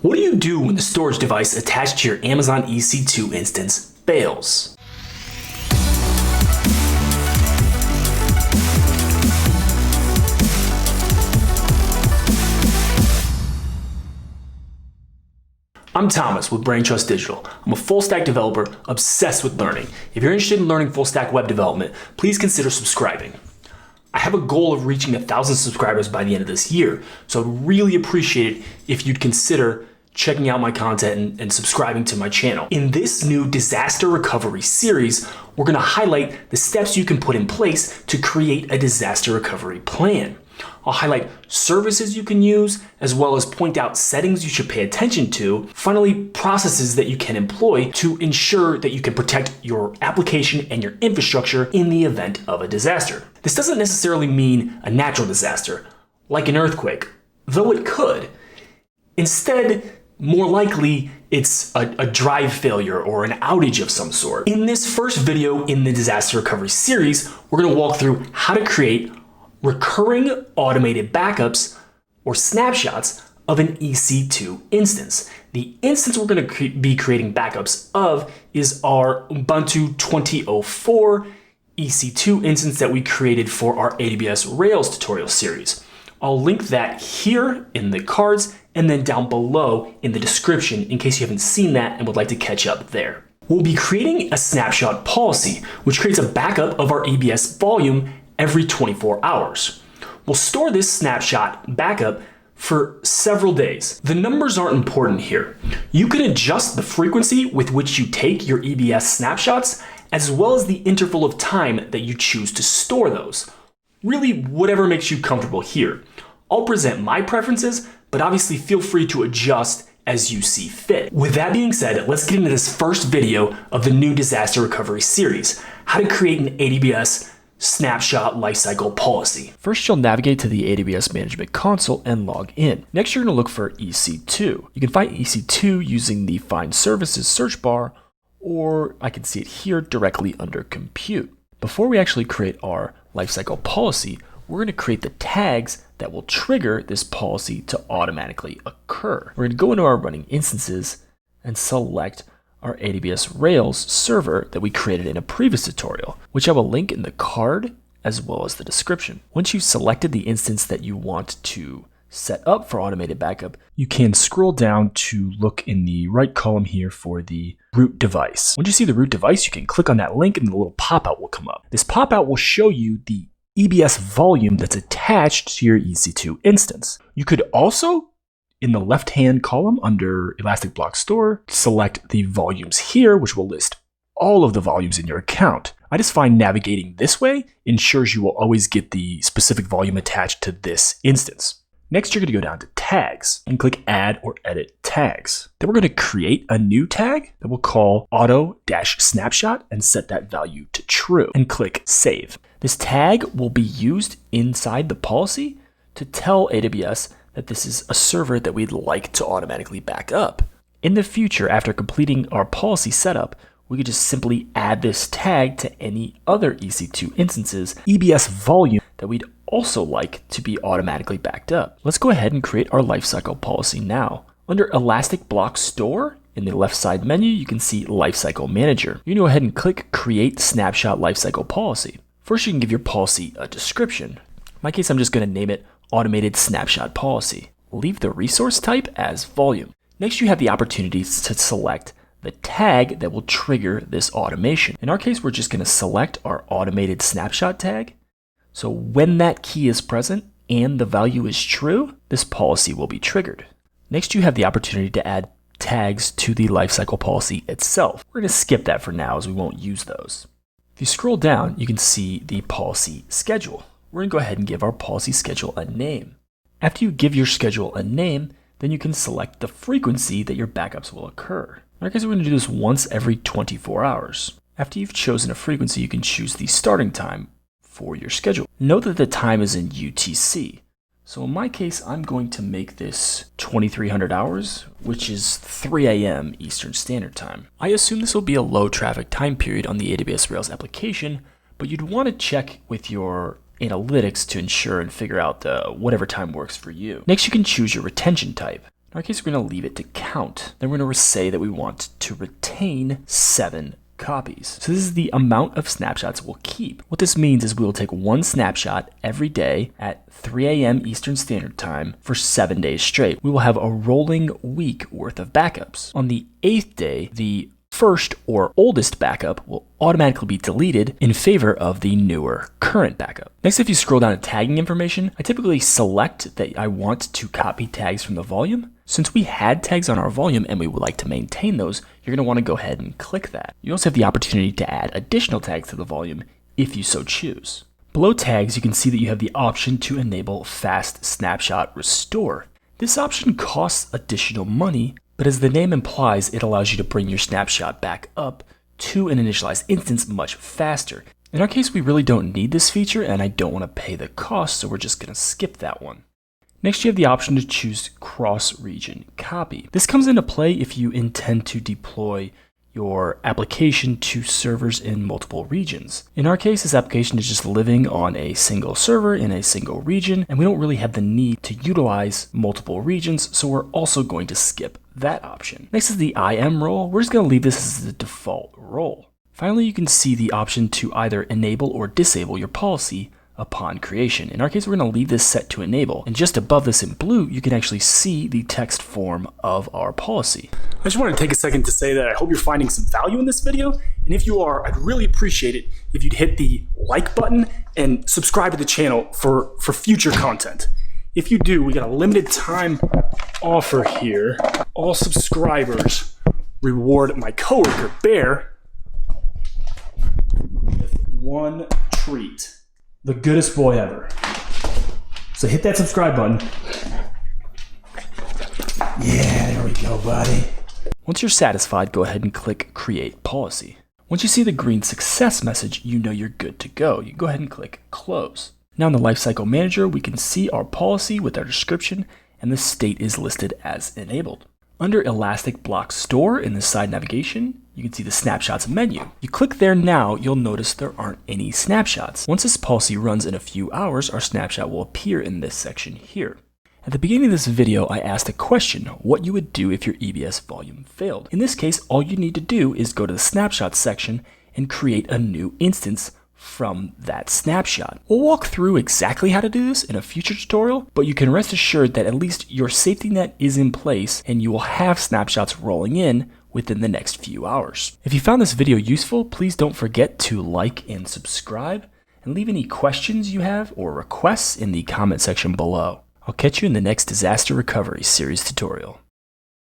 What do you do when the storage device attached to your Amazon EC2 instance fails? I'm Thomas with Brain Trust Digital. I'm a full stack developer obsessed with learning. If you're interested in learning full stack web development, please consider subscribing. I have a goal of reaching 1,000 subscribers by the end of this year, so I'd really appreciate it if you'd consider checking out my content and subscribing to my channel. In this new disaster recovery series, we're going to highlight the steps you can put in place to create a disaster recovery plan. I'll highlight services you can use, as well as point out settings you should pay attention to. Finally, processes that you can employ to ensure that you can protect your application and your infrastructure in the event of a disaster. This doesn't necessarily mean a natural disaster, like an earthquake, though it could. Instead, more likely, it's a drive failure or an outage of some sort. In this first video in the disaster recovery series, we're going to walk through how to create recurring automated backups or snapshots of an EC2 instance. The instance we're going to be creating backups of is our Ubuntu 2004 EC2 instance that we created for our AWS Rails tutorial series. I'll link that here in the cards and then down below in the description in case you haven't seen that and would like to catch up there. We'll be creating a snapshot policy, which creates a backup of our EBS volume every 24 hours. We'll store this snapshot backup for several days. The numbers aren't important here. You can adjust the frequency with which you take your EBS snapshots, as well as the interval of time that you choose to store those. Really, whatever makes you comfortable here. I'll present my preferences, but obviously feel free to adjust as you see fit. With that being said, let's get into this first video of the new disaster recovery series, how to create an AWS Snapshot Lifecycle Policy. First, you'll navigate to the AWS Management Console and log in. Next, you're going to look for EC2. You can find EC2 using the Find Services search bar, or I can see it here directly under Compute. Before we actually create our Lifecycle Policy, we're going to create the tags that will trigger this policy to automatically occur. We're going to go into our running instances and select our AWS Rails server that we created in a previous tutorial, which I will link in the card as well as the description. Once you've selected the instance that you want to set up for automated backup, you can scroll down to look in the right column here for the root device. Once you see the root device, you can click on that link and the little pop-out will come up. This pop-out will show you the EBS volume that's attached to your EC2 instance. You could also, in the left-hand column under Elastic Block Store, select the volumes here, which will list all of the volumes in your account. I just find navigating this way ensures you will always get the specific volume attached to this instance. Next, you're going to go down to Tags and click Add or Edit Tags. Then we're going to create a new tag that we'll call auto-snapshot and set that value to true and click Save. This tag will be used inside the policy to tell AWS that this is a server that we'd like to automatically back up. In the future, after completing our policy setup, we could just simply add this tag to any other EC2 instances EBS volume that we'd also like to be automatically backed up. Let's go ahead and create our lifecycle policy now. Under Elastic Block Store, in the left side menu, you can see Lifecycle Manager. You can go ahead and click Create Snapshot Lifecycle Policy. First, you can give your policy a description. In my case, I'm just going to name it Automated Snapshot Policy. Leave the resource type as volume. Next, you have the opportunity to select the tag that will trigger this automation. In our case, we're just going to select our automated snapshot tag. So when that key is present and the value is true, this policy will be triggered. Next, you have the opportunity to add tags to the lifecycle policy itself. We're going to skip that for now as we won't use those. If you scroll down, you can see the policy schedule. We're going to go ahead and give our policy schedule a name. After you give your schedule a name, then you can select the frequency that your backups will occur. In our case, we're going to do this once every 24 hours. After you've chosen a frequency, you can choose the starting time for your schedule. Note that the time is in UTC. So in my case, I'm going to make this 2300 hours, which is 3 a.m. Eastern Standard Time. I assume this will be a low traffic time period on the AWS Rails application, but you'd want to check with your analytics to ensure and figure out whatever time works for you. Next, you can choose your retention type. In our case, we're going to leave it to count. Then we're going to say that we want to retain 7 copies. So this is the amount of snapshots we'll keep. What this means is we will take one snapshot every day at 3 a.m. Eastern Standard Time for 7 days straight. We will have a rolling week worth of backups. On the 8th day, the first or oldest backup will automatically be deleted in favor of the newer current backup. Next, if you scroll down to tagging information, I typically select that I want to copy tags from the volume. Since we had tags on our volume and we would like to maintain those, you're going to want to go ahead and click that. You also have the opportunity to add additional tags to the volume if you so choose. Below tags, you can see that you have the option to enable fast snapshot restore. This option costs additional money, but as the name implies, it allows you to bring your snapshot back up to an initialized instance much faster. In our case, we really don't need this feature and I don't want to pay the cost, so we're just going to skip that one. Next, you have the option to choose cross-region copy. This comes into play if you intend to deploy your application to servers in multiple regions. In our case, this application is just living on a single server in a single region, and we don't really have the need to utilize multiple regions, so we're also going to skip that option. Next is the IAM role. We're just going to leave this as the default role. Finally, you can see the option to either enable or disable your policy upon creation. In our case, we're going to leave this set to enable. And just above this in blue, you can actually see the text form of our policy. I just want to take a second to say that I hope you're finding some value in this video. And if you are, I'd really appreciate it if you'd hit the like button and subscribe to the channel for future content. If you do, we got a limited time offer here. All subscribers reward my coworker, Bear, with one treat. The goodest boy ever. So hit that subscribe button. Yeah, there we go, buddy. Once you're satisfied, go ahead and click Create Policy. Once you see the green success message, you know you're good to go. You can go ahead and click Close. Now in the Lifecycle Manager, we can see our policy with our description, and the state is listed as enabled. Under Elastic Block Store in the side navigation, you can see the Snapshots menu. You click there now, you'll notice there aren't any snapshots. Once this policy runs in a few hours, our snapshot will appear in this section here. At the beginning of this video, I asked a question, what you would do if your EBS volume failed. In this case, all you need to do is go to the Snapshots section and create a new instance from that snapshot. We'll walk through exactly how to do this in a future tutorial, but you can rest assured that at least your safety net is in place and you will have snapshots rolling in within the next few hours. If you found this video useful, please don't forget to like and subscribe, and leave any questions you have or requests in the comment section below. I'll catch you in the next Disaster Recovery series tutorial.